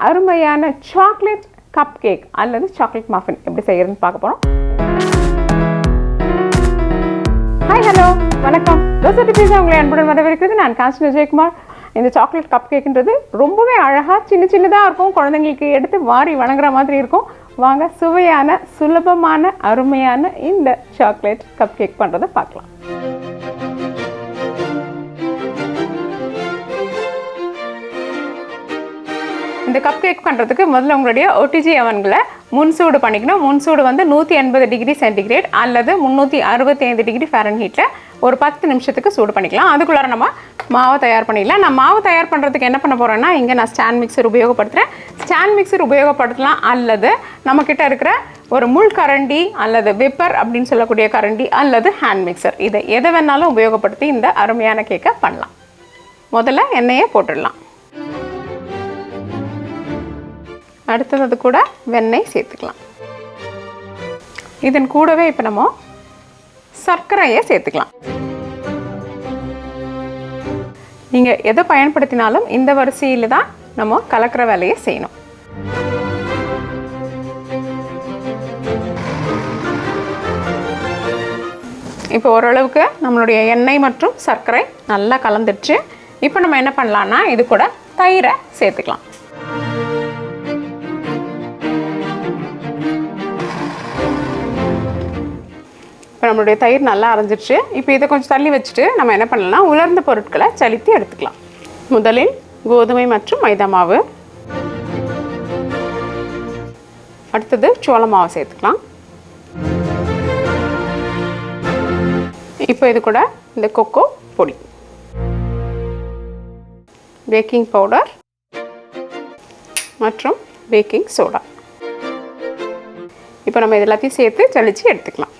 அருமையான chocolate cup cake அல்லது chocolate muffin எப்படி செய்யறதுன்னு பார்க்க போறோம். ஹாய், ஹலோ, வணக்கம். தோசை டிஃபீஸா உங்களை அன்புடன் வரவேற்கிறது. நான் கான்ஸ்டன் விஜயகுமார். இந்த சாக்லேட் கப் கேக்ன்றது ரொம்பவே அழகா சின்னதாக இருக்கும். குழந்தைங்களுக்கு எடுத்து வாரி வணங்குற மாதிரி இருக்கும். வாங்க, சுவையான சுலபமான அருமையான இந்த சாக்லேட் கப் கேக் பண்ணுறதை பார்க்கலாம். இந்த கப் கேக் பண்ணுறதுக்கு முதல்ல உங்களுடைய ஓடிஜி அவன்களை முன்சூடு பண்ணிக்கணும். முன்சூடு வந்து 180 டிகிரி சென்டிகிரேட் அல்லது 365 டிகிரி ஃபாரன்ஹீட்டில் ஒரு 10 நிமிஷத்துக்கு சூடு பண்ணிக்கலாம். அதுக்குள்ளார நம்ம மாவை தயார் பண்ணிடலாம். நான் மாவு தயார் பண்ணுறதுக்கு என்ன பண்ண போகிறேன்னா, இங்கே நான் ஸ்டாண்ட் மிக்சர் உபயோகப்படுத்துகிறேன். ஸ்டாண்ட் மிக்சர் உபயோகப்படுத்தலாம் அல்லது நம்மக்கிட்ட இருக்கிற ஒரு முள் கரண்டி அல்லது விப்பர் அப்படின்னு சொல்லக்கூடிய கரண்டி அல்லது ஹேண்ட் மிக்சர், இதை எதை வேணாலும் உபயோகப்படுத்தி இந்த அருமையான கேக்கை பண்ணலாம். முதல்ல எண்ணெயை போட்டுடலாம். அடுத்தது கூட வெண்ணெய் சேர்த்துக்கலாம். இதன் கூடவே இப்போ நம்ம சர்க்கரையை சேர்த்துக்கலாம். நீங்கள் எதை பயன்படுத்தினாலும் இந்த வரிசையில் தான் நம்ம கலக்கிற வேலையை செய்யணும். இப்போ ஓரளவுக்கு நம்மளுடைய எண்ணெய் மற்றும் சர்க்கரை நல்லா கலந்துடுச்சு. இப்போ நம்ம என்ன பண்ணலான்னா, இது கூட தயிரை சேர்த்துக்கலாம். இப்போ நம்மளுடைய தயிர் நல்லா அரைஞ்சிடுச்சு. இப்போ இதை கொஞ்சம் தள்ளி வச்சுட்டு நம்ம என்ன பண்ணலாம்னா, உலர்ந்த பொருட்களை சலித்து எடுத்துக்கலாம். முதலில் கோதுமை மற்றும் மைதா மாவு, அடுத்தது சோள மாவு சேர்த்துக்கலாம். இப்போ இது கூட இந்த கொக்கோ பொடி, பேக்கிங் பவுடர் மற்றும் பேக்கிங் சோடா, இப்போ நம்ம இது எல்லாத்தையும் சேர்த்து சலிச்சு எடுத்துக்கலாம்.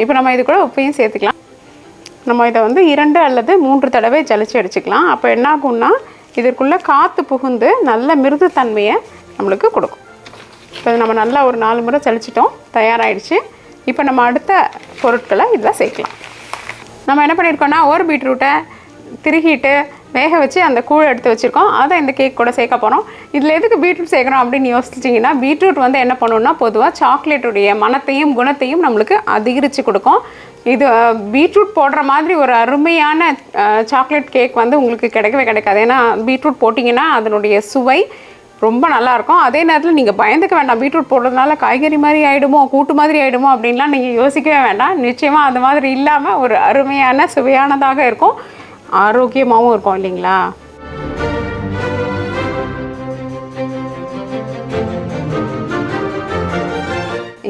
இப்போ நம்ம இது கூட உப்பையும் சேர்த்துக்கலாம். நம்ம இதை வந்து 2 அல்லது 3 தடவை ஜலிச்சு அடிச்சுக்கலாம். அப்போ என்ன ஆகும்னா, இதற்குள்ளே காற்று புகுந்து நல்ல மிருதுத்தன்மையை நம்மளுக்கு கொடுக்கும். இப்போ நம்ம நல்லா ஒரு 4 முறை ஜலிச்சிட்டோம், தயாராகிடுச்சு. இப்போ நம்ம அடுத்த பொருட்களை இதில் சேர்க்கலாம். நம்ம என்ன பண்ணியிருக்கோம்னா, ஒரு பீட்ரூட்டை திருகிட்டு வேக வச்சு அந்த கூழ் எடுத்து வச்சுருக்கோம். அதை இந்த கேக் கூட சேர்க்க போகிறோம். இதில் எதுக்கு பீட்ரூட் சேர்க்குறோம் அப்படின்னு யோசிச்சிங்கன்னா, பீட்ரூட் வந்து என்ன பண்ணணும்னா, பொதுவாக சாக்லேட்டுடைய மனத்தையும் குணத்தையும் நம்மளுக்கு அதிகரித்து கொடுக்கும். இது பீட்ரூட் போடுற மாதிரி ஒரு அருமையான சாக்லேட் கேக் வந்து உங்களுக்கு கிடைக்கவே கிடைக்காது. ஏன்னா பீட்ரூட் போட்டிங்கன்னா அதனுடைய சுவை ரொம்ப நல்லாயிருக்கும். அதே நேரத்தில் நீங்கள் பயந்துக்க வேண்டாம், பீட்ரூட் போடுறதுனால காய்கறி மாதிரி ஆகிடுமோ, கூட்டு மாதிரி ஆகிடுமோ அப்படின்லாம் நீங்கள் யோசிக்கவே வேண்டாம். நிச்சயமாக அது மாதிரி இல்லாமல் ஒரு அருமையான சுவையானதாக இருக்கும், ஆரோக்கியமாகவும் இருக்கும் இல்லைங்களா?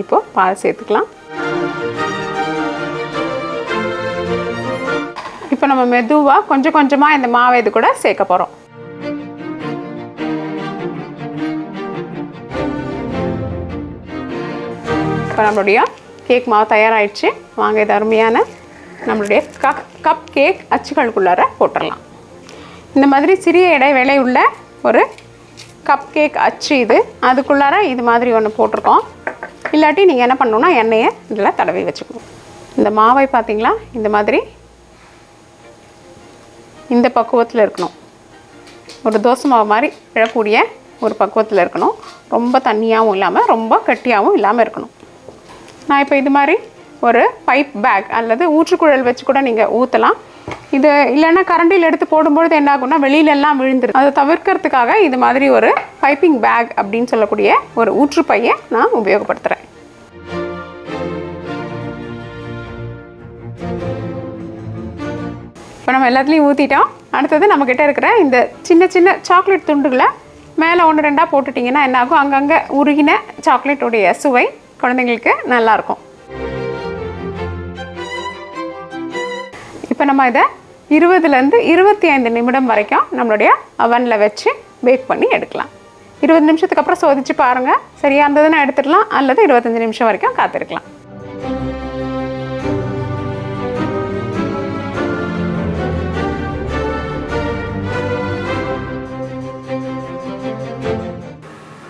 இப்போ பால் சேர்த்துக்கலாம். இப்போ நம்ம மெதுவாக கொஞ்சம் கொஞ்சமாக இந்த மாவை இது கூட சேர்க்க போகிறோம். இப்போ நம்மளுடைய கேக் மாவு தயாராகிடுச்சு. வாங்க, இது அருமையான நம்மளுடைய கப் கேக் அச்சுகளுக்குள்ளார போட்டுடலாம். இந்த மாதிரி சிறிய இடைவேளை உள்ள ஒரு கப் கேக் அச்சு இது. அதுக்குள்ளார இது மாதிரி ஒன்று போட்டிருக்கோம். இல்லாட்டி நீங்கள் என்ன பண்ணணுன்னா, எண்ணெயை இதில் தடவி வச்சுக்கணும். இந்த மாவை பார்த்திங்களா, இந்த மாதிரி இந்த பக்குவத்தில் இருக்கணும். ஒரு தோசை மாவு மாதிரி விழக்கூடிய ஒரு பக்குவத்தில் இருக்கணும். ரொம்ப தண்ணியாகவும் இல்லாமல் ரொம்ப கட்டியாகவும் இல்லாமல் இருக்கணும். நான் இப்போ இது மாதிரி ஒரு பைப் பேக் அல்லது ஊற்றுக்குழல் வச்சு கூட நீங்கள் ஊற்றலாம். இது இல்லைன்னா கரண்டியில் எடுத்து போடும்பொழுது என்ன ஆகும்னா, வெளியிலெல்லாம் விழுந்துடும். அதை தவிர்க்கிறதுக்காக இது மாதிரி ஒரு பைப்பிங் பேக் அப்படின்னு சொல்லக்கூடிய ஒரு ஊற்றுப்பையை நான் உபயோகப்படுத்துகிறேன். இப்போ நம்ம எல்லாத்துலேயும் ஊற்றிட்டோம். அடுத்தது நம்மக்கிட்ட இருக்கிற இந்த சின்ன சின்ன சாக்லேட் துண்டுகளை மேலே 1 2 போட்டுட்டிங்கன்னா என்ன ஆகும், அங்கங்கே உருகின சாக்லேட்டுடைய சுவை குழந்தைங்களுக்கு நல்லாயிருக்கும். இப்போ நம்ம இதை 20லேருந்து 25 நிமிடம் வரைக்கும் நம்மளுடைய அவனில் வச்சு பேக் பண்ணி எடுக்கலாம். 20 நிமிஷத்துக்கு அப்புறம் சோதிச்சு பாருங்கள். சரியாக இருந்ததுன்னா எடுத்துடலாம், அல்லது 25 நிமிஷம் வரைக்கும் காத்திருக்கலாம்.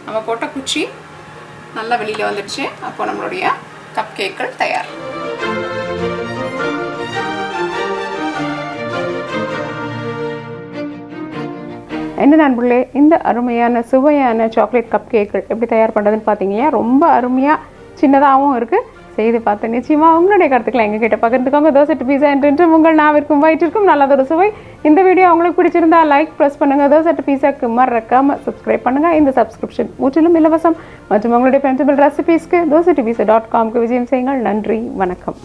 நம்ம போட்ட குச்சி நல்லா வெளியில் வந்துடுச்சு. அப்போ நம்மளுடைய கப் கேக்கள் தயார். என்ன நண்பர்களே, இந்த அருமையான சுவையான சாக்லேட் கப் கேக்குகள் எப்படி தயார் பண்ணுறதுன்னு பார்த்தீங்கன்னா ரொம்ப அருமையாக சின்னதாகவும் இருக்குது. செய்து பார்த்து நிச்சயமாக உங்களுடைய கருத்துக்களை எங்ககிட்ட பகிர்ந்துக்கோங்க. தோசை டு பீஸா என்று உங்கள் நாவிற்கும் வயிற்றிற்கும் நல்லதொரு சுவை. இந்த வீடியோ உங்களுக்கு பிடிச்சிருந்தா லைக் ப்ரெஸ் பண்ணுங்கள். தோசை டு பீஸாக்கு மறக்காமல் சப்ஸ்கிரைப் பண்ணுங்கள். இந்த சப்ஸ்கிரிப்ஷன் முற்றிலும் இலவசம். மற்றும் உங்களுடைய பென்சிபிள் ரெசிபீஸ்க்கு dosa2pizza.com விஜயம் செய்யுங்கள். நன்றி, வணக்கம்.